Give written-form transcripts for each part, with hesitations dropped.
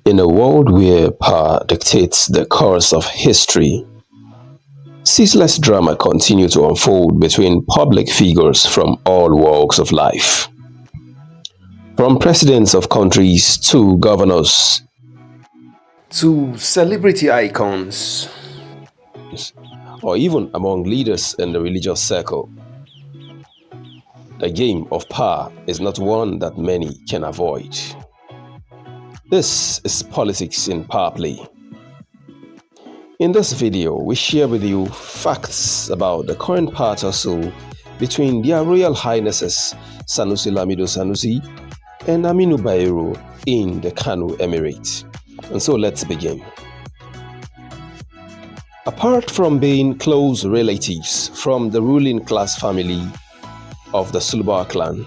In a world where power dictates the course of history, ceaseless drama continues to unfold between public figures from all walks of life. From presidents of countries to governors to celebrity icons, or even among leaders in the religious circle, the game of power is not one that many can avoid. This is politics in power play. In this video, we share with you facts about the current power tussle between Their Royal Highnesses Sanusi Lamido Sanusi and Aminu Bayero in the Kano Emirate. And so let's begin. Apart from being close relatives from the ruling class family of the Sulba clan,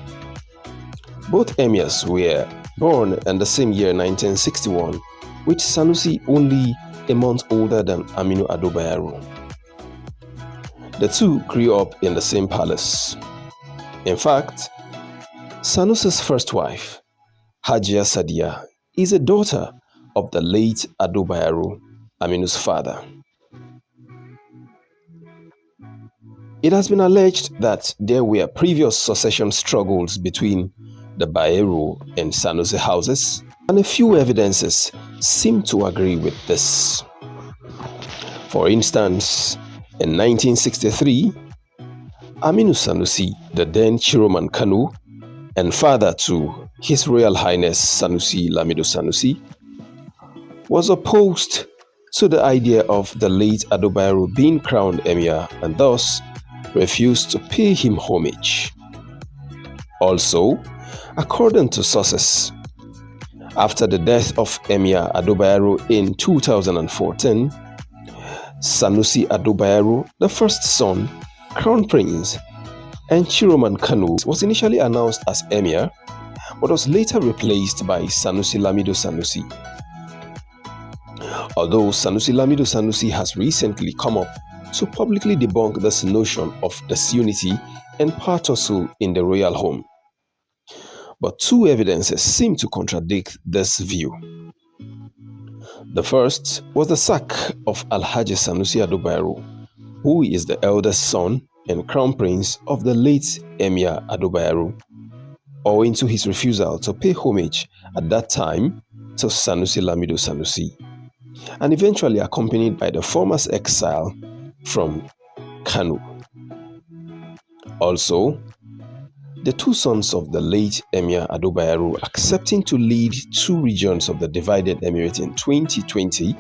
both emirs were born in the same year 1961, with Sanusi only a month older than Aminu Bayero. The two grew up in the same palace. In fact, Sanusi's first wife, Hajia Sadia, is a daughter of the late Bayero, Aminu's father. It has been alleged that there were previous succession struggles between the Bayero and Sanusi houses, and a few evidences seem to agree with this. For instance, in 1963, Aminu Sanusi, the then Chairman Kano and father to His Royal Highness Sanusi Lamido Sanusi, was opposed to the idea of the late Bayero being crowned emir and thus refused to pay him homage. Also, according to sources, after the death of Emir Bayero in 2014, Sanusi Bayero, the first son, Crown Prince, and Chairman Kano, was initially announced as Emir, but was later replaced by Sanusi Lamido Sanusi. Although Sanusi Lamido Sanusi has recently come up to publicly debunk this notion of disunity and power tussle in the royal home. But two evidences seem to contradict this view. The first was the sack of Alhaji Sanusi Bayero, who is the eldest son and crown prince of the late Emir Bayero, owing to his refusal to pay homage at that time to Sanusi Lamido Sanusi, and eventually accompanied by the former's exile from Kano. Also, the two sons of the late Emir Bayero accepting to lead two regions of the divided emirate in 2020,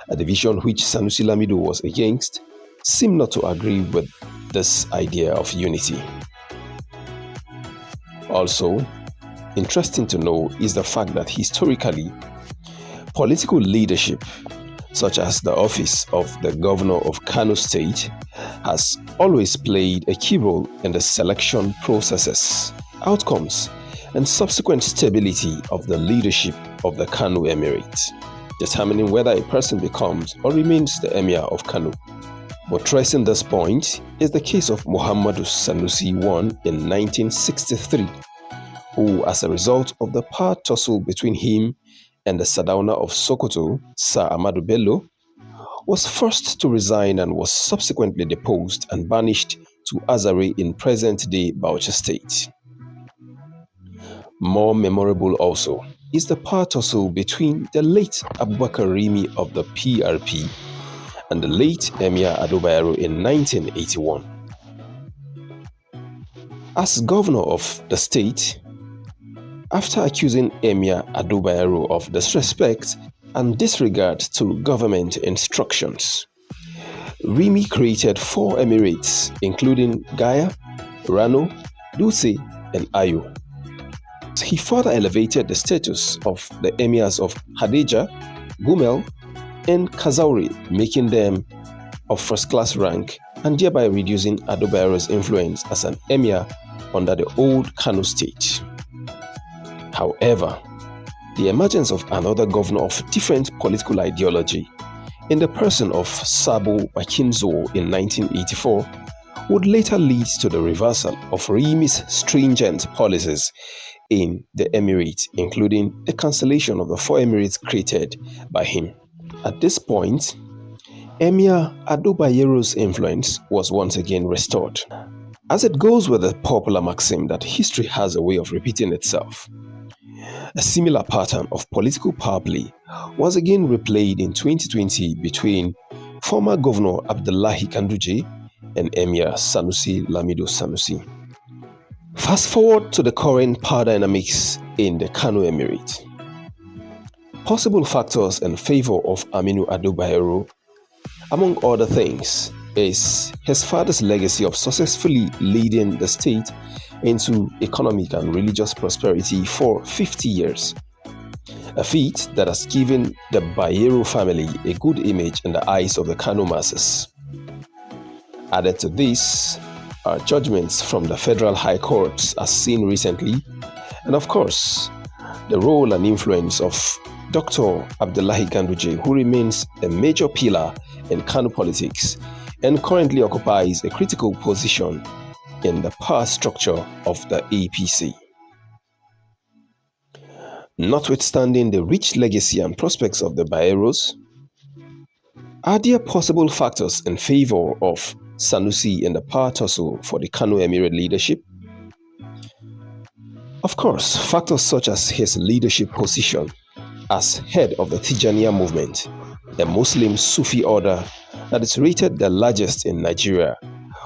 a division which Sanusi Lamido was against, seem not to agree with this idea of unity. Also, interesting to know is the fact that historically, political leadership, such as the office of the Governor of Kano State, has always played a key role in the selection processes, outcomes, and subsequent stability of the leadership of the Kano Emirate, determining whether a person becomes or remains the Emir of Kano. Buttressing this point is the case of Muhammadu Sanusi I in 1963, who, as a result of the power tussle between him and the Sardauna of Sokoto, Sir Ahmadu Bello, was forced to resign and was subsequently deposed and banished to Azare in present-day Bauchi State. More memorable also is the power tussle between the late Abubakar Rimi of the PRP and the late Emir Bayero in 1981. As governor of the state, after accusing Emir Bayero of disrespect and disregard to government instructions, Rimi created 4 emirates, including Gaya, Rano, Dutse, and Ayo. He further elevated the status of the emirs of Hadejia, Gumel, and Kazauri, making them of first-class rank and thereby reducing Bayero's influence as an emir under the old Kano state. However, the emergence of another governor of different political ideology in the person of Sabo Bakinzo in 1984 would later lead to the reversal of Rimi's stringent policies in the emirate, including the cancellation of the 4 emirates created by him. At this point, Emir Bayero's influence was once again restored. As it goes with the popular maxim that history has a way of repeating itself, a similar pattern of political power play was again replayed in 2020 between former Governor Abullahi Ganduje and Emir Sanusi Lamido Sanusi. Fast forward to the current power dynamics in the Kano Emirate. Possible factors in favor of Aminu Bayero, among other things, is his father's legacy of successfully leading the state into economic and religious prosperity for 50 years. A feat that has given the Bayero family a good image in the eyes of the Kano masses. Added to this are judgments from the federal high courts as seen recently, and of course, the role and influence of Dr. Abullahi Ganduje, who remains a major pillar in Kano politics and currently occupies a critical position in the power structure of the APC. Notwithstanding the rich legacy and prospects of the Bayeros, are there possible factors in favor of Sanusi in the power tussle for the Kano Emirate leadership? Of course, factors such as his leadership position as head of the Tijaniya movement, a Muslim Sufi order that is rated the largest in Nigeria,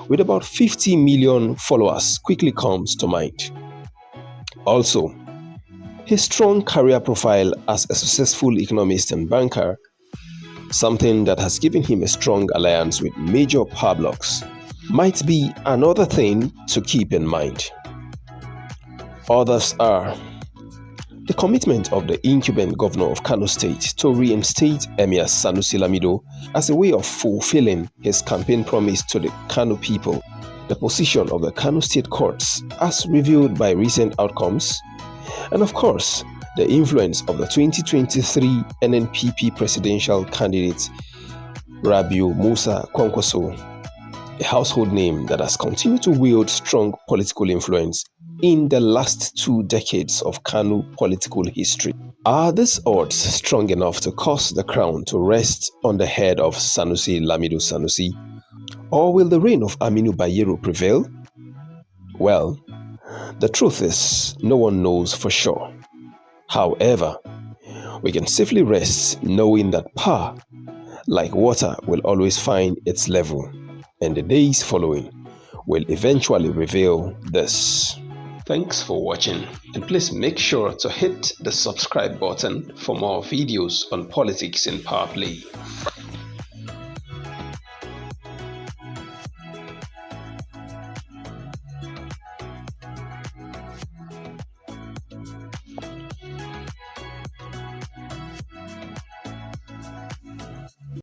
with about 50 million followers, quickly comes to mind. Also, his strong career profile as a successful economist and banker, something that has given him a strong alliance with major power blocks, might be another thing to keep in mind. Others are the commitment of the incumbent Governor of Kano State to reinstate Emir Sanusi Lamido as a way of fulfilling his campaign promise to the Kano people, the position of the Kano State courts as revealed by recent outcomes, and of course, the influence of the 2023 NNPP presidential candidate Rabiu Musa Kwankwaso, a household name that has continued to wield strong political influence in the last 2 decades of Kano political history. Are these odds strong enough to cause the crown to rest on the head of Sanusi Lamido Sanusi? Or will the reign of Aminu Bayero prevail? Well, the truth is, no one knows for sure. However, we can safely rest knowing that power, like water, will always find its level, and the days following will eventually reveal this. Thanks for watching, and please make sure to hit the subscribe button for more videos on politics and power play.